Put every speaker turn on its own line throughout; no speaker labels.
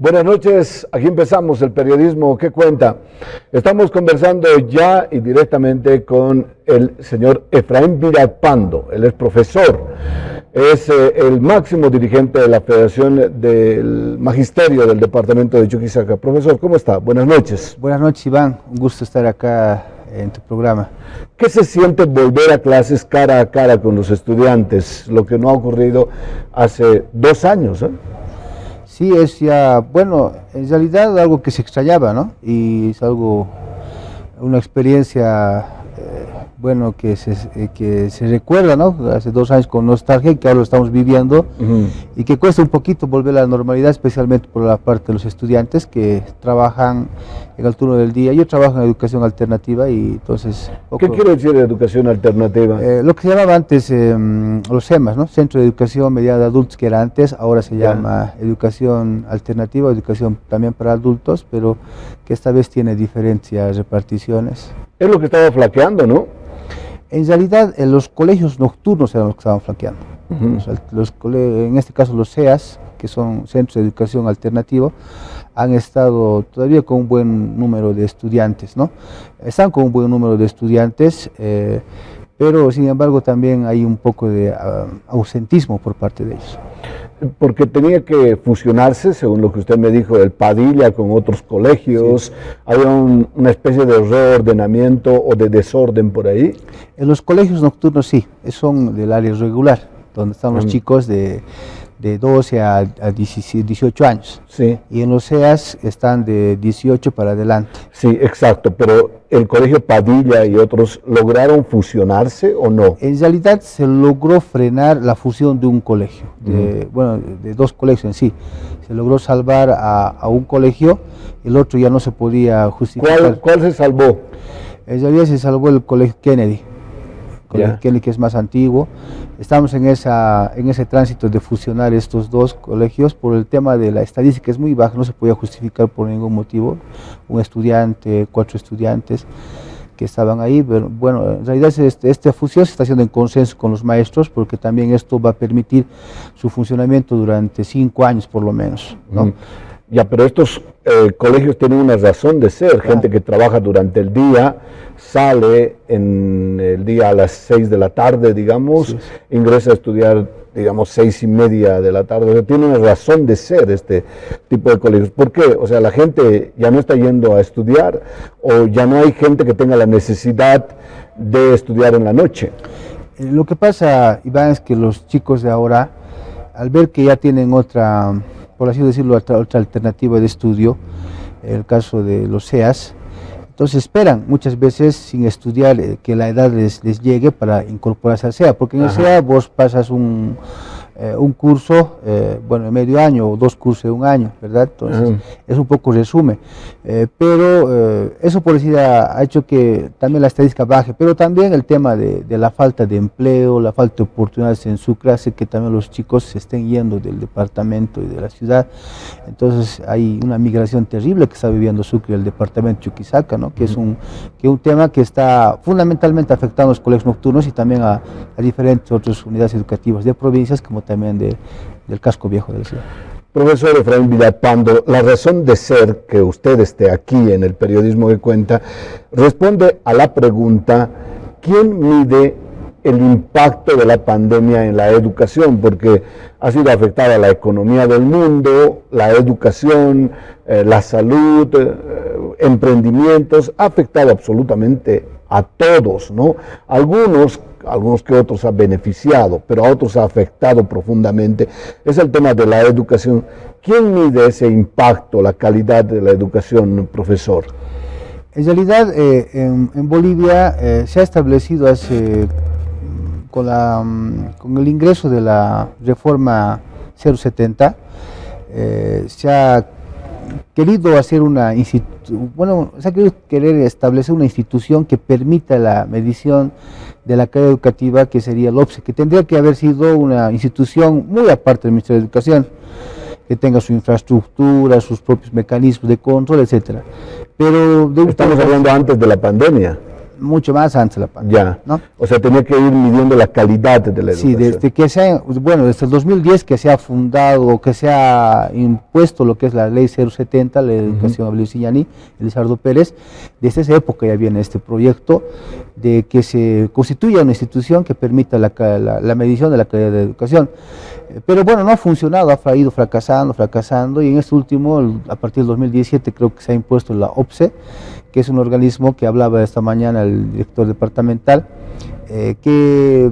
Buenas noches, aquí empezamos el periodismo que cuenta. Estamos conversando ya y directamente con el señor Efraín Villalpando. Él es profesor, es el máximo dirigente de la Federación del Magisterio del Departamento de Chuquisaca. Profesor, ¿cómo está? Buenas noches.
Buenas noches, Iván. Un gusto estar acá en tu programa.
¿Qué se siente volver a clases cara a cara con los estudiantes? Lo que no ha ocurrido hace 2 años, ¿eh?
Sí, es ya, bueno, en realidad algo que se extrañaba, ¿no? Y es algo, una experiencia, bueno, que se recuerda, ¿no? Hace 2 años con nostalgia y que ahora lo estamos viviendo y que cuesta un poquito volver a la normalidad, especialmente por la parte de los estudiantes que trabajan en el turno del día. Yo trabajo en educación alternativa y entonces...
¿Qué quiere decir educación alternativa?
Lo que se llamaba antes los CEMAS, ¿no? Centro de Educación Mediada de Adultos, que era antes, ahora se llama educación alternativa, educación también para adultos, pero que esta vez tiene diferentes reparticiones.
Es lo que estaba flaqueando, ¿no?
En realidad, los colegios nocturnos eran los que estaban flaqueando. O sea, en este caso los CEAS, que son Centros de Educación Alternativa, han estado todavía con un buen número de estudiantes, ¿no? Están con un buen número de estudiantes, pero sin embargo también hay un poco de ausentismo por parte de ellos.
Porque tenía que fusionarse, según lo que usted me dijo, el Padilla con otros colegios. Sí. ¿Había una especie de reordenamiento o de desorden por ahí?
En los colegios nocturnos sí, son del área regular, donde están los chicos de 12 a 18 años. Sí. Y en los CEAS están de 18 para adelante.
Sí, exacto, pero ¿el colegio Padilla y otros lograron fusionarse o no?
En realidad se logró frenar la fusión de un colegio, bueno, de 2 colegios en sí. Se logró salvar a un colegio, el otro ya no se podía justificar.
¿Cuál se salvó?
En realidad se salvó el colegio Kennedy. Kennedy, que es más antiguo. Estamos en ese tránsito de fusionar estos 2 colegios por el tema de la estadística, es muy baja, no se podía justificar por ningún motivo, un estudiante, 4 estudiantes que estaban ahí, pero bueno, en realidad esta fusión se está haciendo en consenso con los maestros, porque también esto va a permitir su funcionamiento durante 5 años por lo menos, ¿no?
Ya, pero estos colegios tienen una razón de ser, gente que trabaja durante el día, sale en el día a las 6 de la tarde, digamos, ingresa a estudiar, digamos, 6:30 de la tarde. O sea, tiene una razón de ser este tipo de colegios. ¿Por qué? O sea, la gente ya no está yendo a estudiar, o ya no hay gente que tenga la necesidad de estudiar en la noche.
Lo que pasa, Iván, es que los chicos de ahora, al ver que ya tienen otra, por así decirlo, otra alternativa de estudio, el caso de los CEAS, entonces esperan muchas veces sin estudiar que la edad les llegue para incorporarse al CEA, porque en el CEA vos pasas un curso, bueno, de medio año o 2 cursos de 1 año, ¿verdad? Entonces, es un poco resumen, pero eso por decir ha hecho que también la estadística baje, pero también el tema de la falta de empleo, la falta de oportunidades en Sucre hace que también los chicos se estén yendo del departamento y de la ciudad. Entonces hay una migración terrible que está viviendo Sucre, el departamento de Chuquisaca, ¿no? Que es un tema que está fundamentalmente afectando a los colegios nocturnos y también a diferentes otras unidades educativas de provincias, como también del casco viejo de la ciudad.
Profesor Efraín Villalpando, la razón de ser que usted esté aquí en el periodismo que cuenta responde a la pregunta: ¿quién mide el impacto de la pandemia en la educación? Porque ha sido afectada la economía del mundo, la educación, la salud, emprendimientos, ha afectado absolutamente a todos, ¿no? Algunos que otros ha beneficiado, pero a otros ha afectado profundamente. Es el tema de la educación. ¿Quién mide ese impacto, la calidad de la educación, profesor?
En realidad, en Bolivia se ha establecido con el ingreso de la reforma 070, se ha querido hacer querer establecer una institución que permita la medición de la calidad educativa, que sería el OPSE, que tendría que haber sido una institución muy aparte del Ministerio de Educación, que tenga su infraestructura, sus propios mecanismos de control, etcétera. Pero
estamos hablando antes de la pandemia.
mucho más antes de la pandemia.
Ya,
¿no?
o sea, tenía que ir midiendo la calidad de la educación.
Sí, desde el 2010 que se ha fundado o que se ha impuesto lo que es la ley 070, la educación Abelio Siñani, Elizardo Pérez, desde esa época ya viene este proyecto de que se constituya una institución que permita la medición de la calidad de la educación. Pero bueno, no ha funcionado, ha ido fracasando, y en este último, a partir del 2017, creo que se ha impuesto la OPSE, que es un organismo que hablaba esta mañana el director departamental, que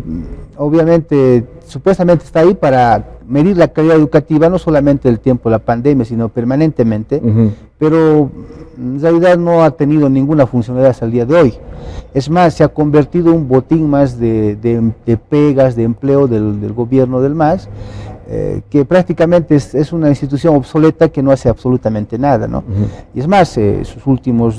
obviamente supuestamente está ahí para medir la calidad educativa, no solamente el tiempo de la pandemia, sino permanentemente, pero en realidad no ha tenido ninguna funcionalidad hasta el día de hoy. Es más, se ha convertido en un botín más de pegas, de empleo del gobierno del MAS, que prácticamente es una institución obsoleta que no hace absolutamente nada, ¿no? Y es más, sus últimos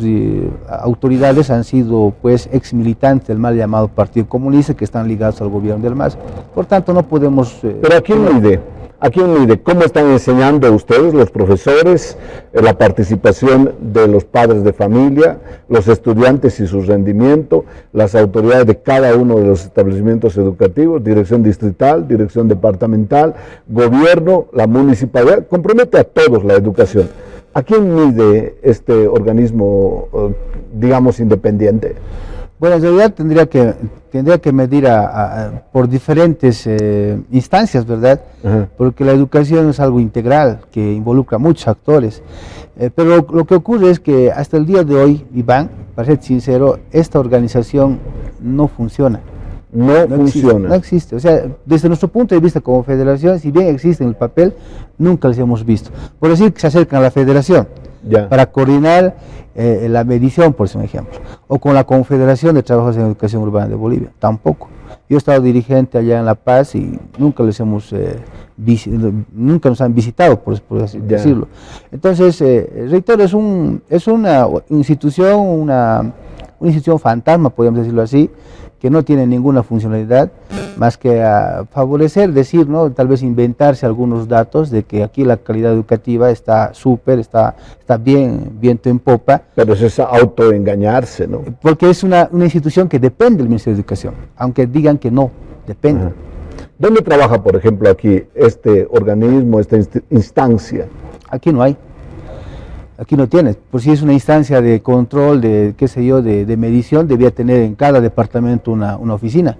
autoridades han sido pues ex militantes del mal llamado Partido Comunista, que están ligados al gobierno del MAS. Por tanto, no podemos...
Pero ¿a quién mide? ¿A quién mide? ¿Cómo están enseñando ustedes, los profesores, la participación de los padres de familia, los estudiantes y su rendimiento, las autoridades de cada uno de los establecimientos educativos, dirección distrital, dirección departamental, gobierno, la municipalidad? Compromete a todos la educación. ¿A quién mide este organismo, digamos, independiente?
Bueno, en realidad tendría que medir por diferentes instancias, ¿verdad? Porque la educación es algo integral que involucra a muchos actores. Pero lo que ocurre es que hasta el día de hoy, Iván, para ser sincero, esta organización no funciona.
No funciona.
No existe. O sea, desde nuestro punto de vista como federación, si bien existe en el papel, nunca les hemos visto. Por decir que se acercan a la federación para coordinar la medición, por ejemplo, o con la Confederación de Trabajadores en Educación Urbana de Bolivia, tampoco. Yo he estado dirigente allá en La Paz y nunca les hemos nunca nos han visitado, por así decirlo. Entonces, reitero, es una institución fantasma, podríamos decirlo así, que no tiene ninguna funcionalidad más que a favorecer, decir, ¿no? Tal vez inventarse algunos datos de que aquí la calidad educativa está súper, está bien, viento en popa.
Pero eso es autoengañarse, ¿no?
Porque es una institución que depende del Ministerio de Educación, aunque digan que no, depende.
¿Dónde trabaja, por ejemplo, aquí este organismo, esta instancia?
Aquí no hay. Aquí no tienes, por si es una instancia de control, de qué sé yo, de medición, debía tener en cada departamento una oficina.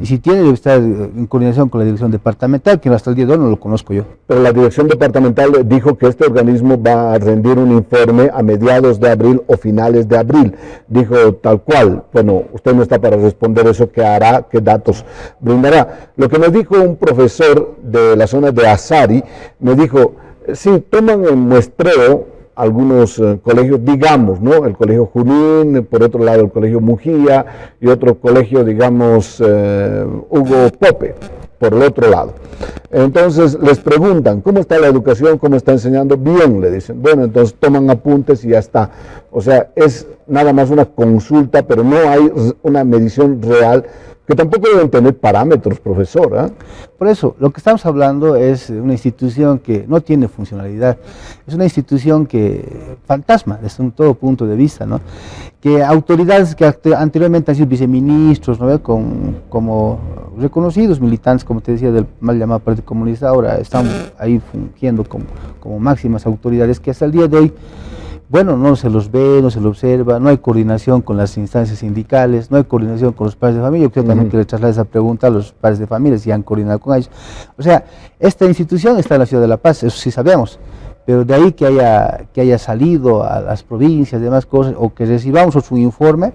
Y si tiene, debe estar en coordinación con la dirección departamental, que hasta el día de hoy no lo conozco yo.
Pero la dirección departamental dijo que este organismo va a rendir un informe a mediados de abril o finales de abril. Dijo tal cual. Bueno, usted no está para responder eso, qué hará, qué datos brindará. Lo que me dijo un profesor de la zona de Asari, me dijo, sí, toman en muestreo algunos colegios, digamos, ¿no? El colegio Junín, por otro lado el colegio Mujía y otro colegio, digamos, Hugo Pope, por el otro lado. Entonces les preguntan, ¿cómo está la educación? ¿Cómo está enseñando? Bien, le dicen. Bueno, entonces toman apuntes y ya está. O sea, es nada más una consulta, pero no hay una medición real, que tampoco deben tener parámetros, profesor, ¿eh?
Por eso, lo que estamos hablando es una institución que no tiene funcionalidad, es una institución fantasma, desde todo punto de vista, ¿no? Que autoridades que anteriormente han sido viceministros, ¿no? Como reconocidos militantes, como te decía, del mal llamado Partido Comunista, ahora están ahí fungiendo como máximas autoridades que hasta el día de hoy, bueno, no se los ve, no se los observa, no hay coordinación con las instancias sindicales, no hay coordinación con los padres de familia. Yo creo también que le traslade esa pregunta a los padres de familia, si han coordinado con ellos. O sea, esta institución está en la ciudad de La Paz, eso sí sabemos, pero de ahí que haya salido a las provincias y demás cosas, o que recibamos su informe,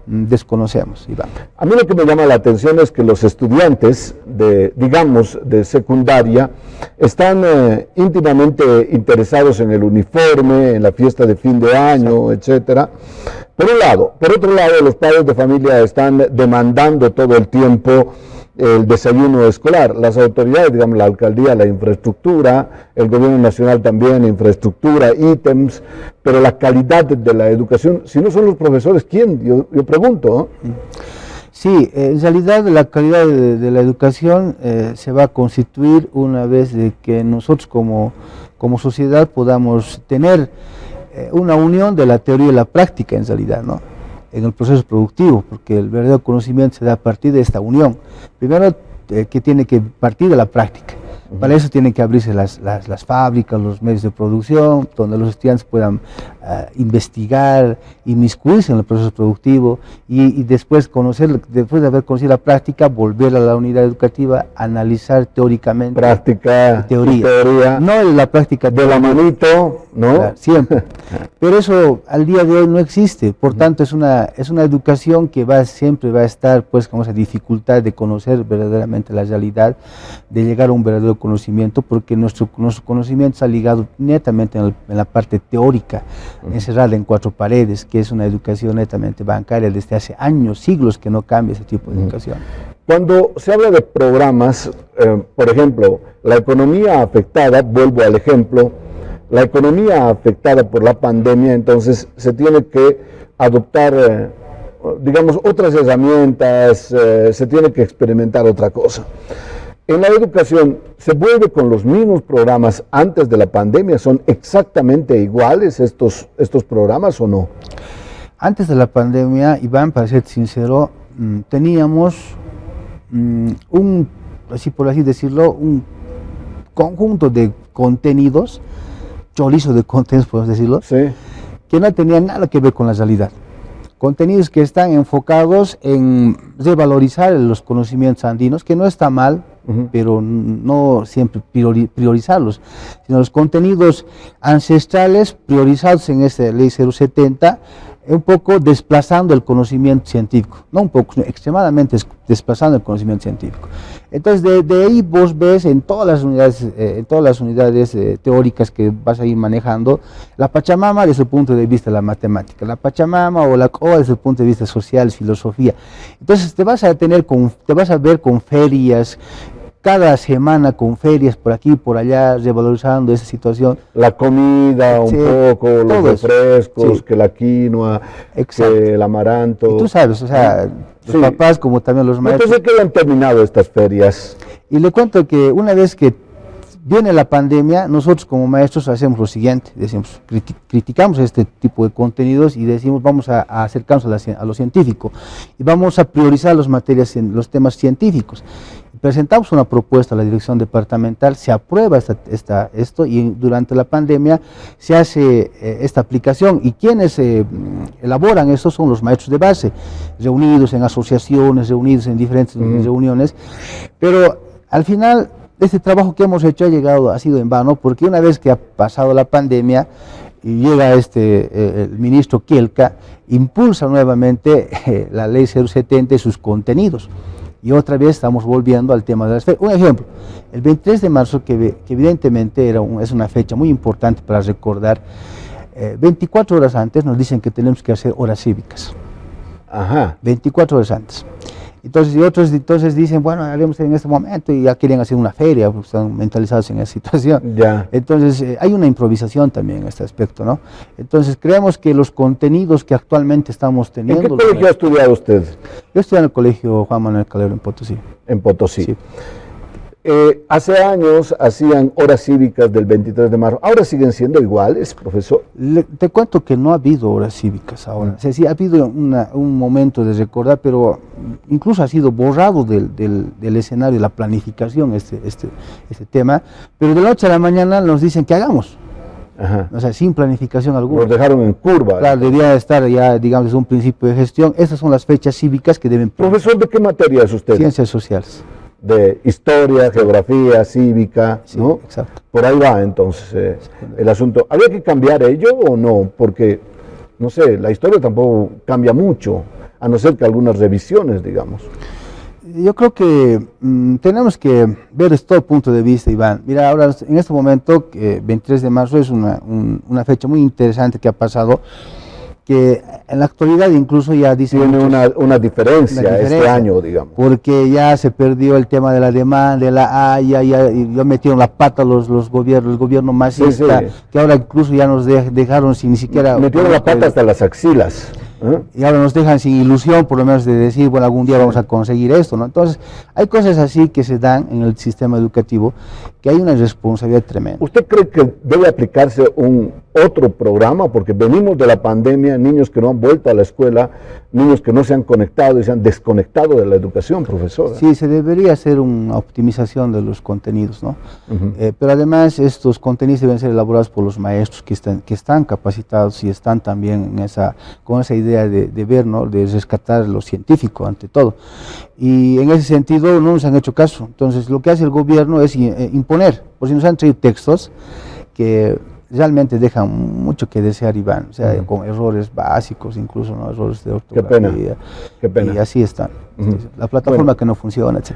desconocemos, Iván.
A mí lo que me llama la atención es que los estudiantes de secundaria están íntimamente interesados en el uniforme, en la fiesta de fin de año, etcétera. Por un lado. Por otro lado, los padres de familia están demandando todo el tiempo el desayuno escolar. Las autoridades, digamos, la alcaldía, la infraestructura, el gobierno nacional también, infraestructura, ítems, pero la calidad de la educación, si no son los profesores, ¿quién? Yo pregunto, ¿no?
Sí, en realidad la calidad de la educación se va a constituir una vez de que nosotros como sociedad podamos tener una unión de la teoría y la práctica en realidad, ¿no? en el proceso productivo, porque el verdadero conocimiento se da a partir de esta unión. Primero, que tiene que partir de la práctica. Para eso tienen que abrirse las fábricas, los medios de producción, donde los estudiantes puedan investigar, inmiscuirse en el proceso productivo y después de haber conocido la práctica, volver a la unidad educativa, analizar teóricamente.
Práctica, teoría.
No la práctica
de la manito, ¿no?
Claro, siempre. Pero eso al día de hoy no existe. Por tanto, es una educación que siempre va a estar pues con esa dificultad de conocer verdaderamente la realidad, de llegar a un verdadero conocimiento, porque nuestro conocimiento está ligado netamente en la parte teórica, encerrada en 4 paredes, que es una educación netamente bancaria desde hace años, siglos que no cambia ese tipo de educación.
Cuando se habla de programas, por ejemplo, la economía afectada, vuelvo al ejemplo, la economía afectada por la pandemia, entonces se tiene que adoptar, digamos, otras herramientas, se tiene que experimentar otra cosa. En la educación, ¿se vuelve con los mismos programas antes de la pandemia? ¿Son exactamente iguales estos programas o no?
Antes de la pandemia, Iván, para ser sincero, teníamos por así decirlo, un conjunto de contenidos, chorizo de contenidos, podemos decirlo, sí, que no tenían nada que ver con la realidad. Contenidos que están enfocados en revalorizar los conocimientos andinos, que no está mal, pero no siempre priorizarlos, sino los contenidos ancestrales priorizados en esta ley 070, un poco desplazando el conocimiento científico, no un poco, extremadamente desplazando el conocimiento científico. Entonces de ahí vos ves en todas las unidades teóricas que vas a ir manejando, la Pachamama desde el punto de vista de la matemática, la Pachamama o la COA desde el punto de vista social, filosofía. Entonces te vas a ver con ferias, cada semana con ferias por aquí y por allá, revalorizando esa situación.
La comida, un poco, los refrescos,
sí,
que la quinoa,
exacto,
que el amaranto.
Y tú sabes, o sea, los papás como también los maestros.
Entonces, ¿qué han terminado estas ferias?
Y le cuento que una vez que viene la pandemia, nosotros como maestros hacemos lo siguiente, decimos, criticamos este tipo de contenidos y decimos vamos a acercarnos a lo científico y vamos a priorizar los temas científicos. Presentamos una propuesta a la dirección departamental, se aprueba esto y durante la pandemia se hace esta aplicación y quienes elaboran esto son los maestros de base, reunidos en asociaciones, reunidos en diferentes reuniones, pero al final este trabajo que hemos hecho ha sido en vano, porque una vez que ha pasado la pandemia y llega el ministro Kielka, impulsa nuevamente la ley 070 y sus contenidos. Y otra vez estamos volviendo al tema de las ferias. Un ejemplo, el 23 de marzo, que evidentemente es una fecha muy importante para recordar, 24 horas antes nos dicen que tenemos que hacer horas cívicas.
Ajá.
24 horas antes. Entonces, y otros dicen, bueno, haremos en este momento y ya quieren hacer una feria, porque están mentalizados en esa situación.
Ya.
Entonces, hay una improvisación también en este aspecto, ¿no? Entonces, creemos que los contenidos que actualmente estamos teniendo...
¿En qué colegio ha estudiado usted?
Yo estudié en el colegio Juan Manuel Calero en Potosí.
En Potosí.
Sí.
Hace años hacían horas cívicas del 23 de marzo. ¿Ahora siguen siendo iguales, profesor?
Te cuento que no ha habido horas cívicas ahora. O sea, sí ha habido un momento de recordar, pero incluso ha sido borrado del escenario de la planificación este tema. Pero de la noche a la mañana nos dicen que hagamos. Ajá. O sea, sin planificación alguna.
Nos dejaron en curva.
Claro, debía estar ya, digamos, desde un principio de gestión. Estas son las fechas cívicas que deben...
Profesor, ¿de qué materia es usted?
Ciencias sociales.
De historia, geografía, cívica, sí, ¿no?
Exacto.
Por ahí va entonces el asunto. ¿Habría que cambiar ello o no? Porque, no sé, la historia tampoco cambia mucho, a no ser que algunas revisiones, digamos.
Yo creo que tenemos que ver desde todo punto de vista, Iván. Mira, ahora en este momento, 23 de marzo es una fecha muy interesante que ha pasado, que en la actualidad incluso ya dicen...
Tiene una diferencia este año, digamos.
Porque ya se perdió el tema de la demanda, de la ya metieron la pata el gobierno masista, sí, sí, que ahora incluso ya nos dejaron sin ni siquiera...
Metieron la pata hasta las axilas.
Y ahora nos dejan sin ilusión, por lo menos de decir, bueno, algún día vamos a conseguir esto, ¿no? Entonces, hay cosas así que se dan en el sistema educativo, que hay una responsabilidad tremenda.
¿Usted cree que debe aplicarse un otro programa, porque venimos de la pandemia, niños que no han vuelto a la escuela, niños que no se han conectado y se han desconectado de la educación, profesora.
Sí, se debería hacer una optimización de los contenidos, ¿no? Pero además estos contenidos deben ser elaborados por los maestros que están capacitados y están también con esa idea de ver, ¿no? De rescatar lo científico ante todo. Y en ese sentido no nos han hecho caso. Entonces lo que hace el gobierno es imponer, por si nos han traído textos que realmente dejan mucho que desear, Iván, o sea, con errores básicos, incluso, ¿no? Errores de ortografía.
Qué pena.
Y así están. La plataforma que no funciona, etc.